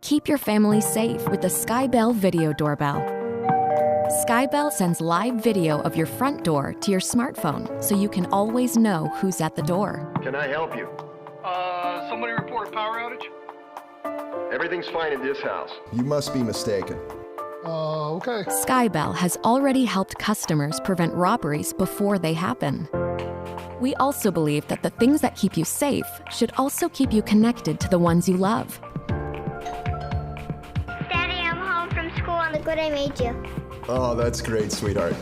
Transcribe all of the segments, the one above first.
Keep your family safe with the Skybell Video Doorbell. Skybell sends live video of your front door to your smartphone so you can always know who's at the door. Can I help you? Somebody report a power outage? Everything's fine in this house. You must be mistaken. Okay. Skybell has already helped customers prevent robberies before they happen. We also believe that the things that keep you safe should also keep you connected to the ones you love. Daddy, I'm home from school and look what I made you. Oh, that's great, sweetheart.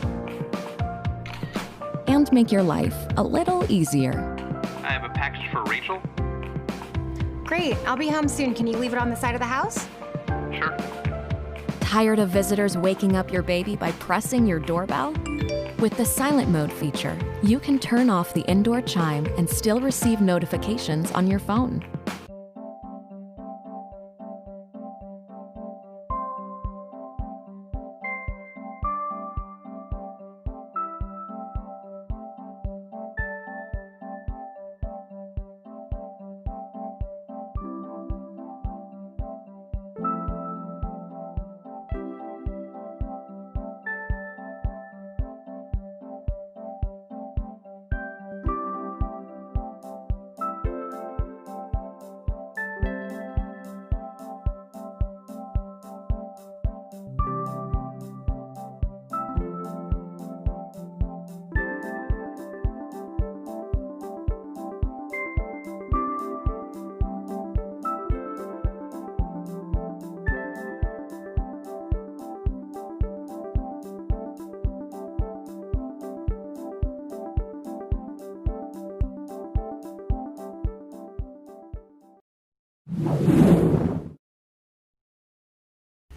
And make your life a little easier. I have a package for Rachel. Great, I'll be home soon. Can you leave it on the side of the house? Sure. Tired of visitors waking up your baby by pressing your doorbell? With the silent mode feature, you can turn off the indoor chime and still receive notifications on your phone.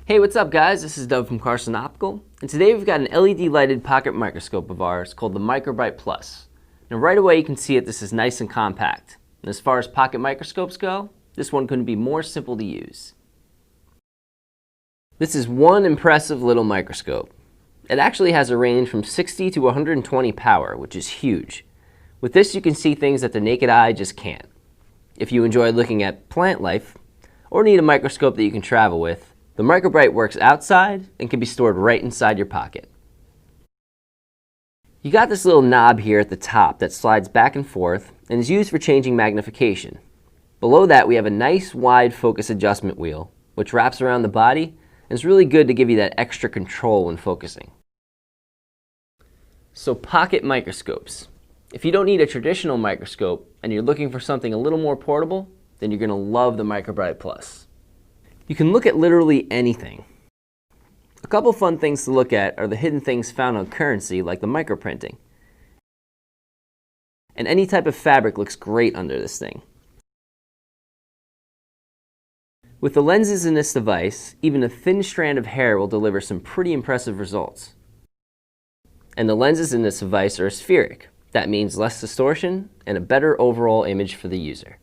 Hey, what's up guys? This is Doug from Carson Optical, and today we've got an LED lighted pocket microscope of ours called the MicroBright Plus. Now right away you can see it, this is nice and compact. And as far as pocket microscopes go, this one couldn't be more simple to use. This is one impressive little microscope. It actually has a range from 60 to 120 power, which is huge. With this you can see things that the naked eye just can't. If you enjoy looking at plant life, or need a microscope that you can travel with, the MicroBright works outside and can be stored right inside your pocket. You got this little knob here at the top that slides back and forth and is used for changing magnification. Below that we have a nice wide focus adjustment wheel which wraps around the body and is really good to give you that extra control when focusing. So pocket microscopes. If you don't need a traditional microscope and you're looking for something a little more portable, then you're going to love the MicroBright Plus. You can look at literally anything. A couple fun things to look at are the hidden things found on currency like the microprinting. And any type of fabric looks great under this thing. With the lenses in this device, even a thin strand of hair will deliver some pretty impressive results. And the lenses in this device are spheric. That means less distortion and a better overall image for the user.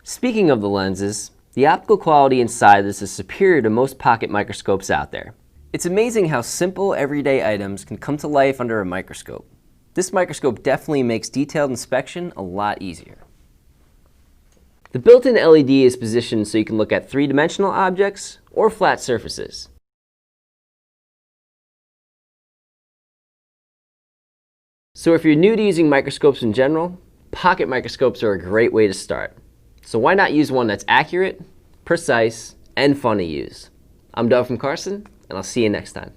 Speaking of the lenses, the optical quality inside this is superior to most pocket microscopes out there. It's amazing how simple everyday items can come to life under a microscope. This microscope definitely makes detailed inspection a lot easier. The built-in LED is positioned so you can look at three-dimensional objects or flat surfaces. So if you're new to using microscopes in general, pocket microscopes are a great way to start. So why not use one that's accurate, precise, and fun to use? I'm Doug from Carson, and I'll see you next time.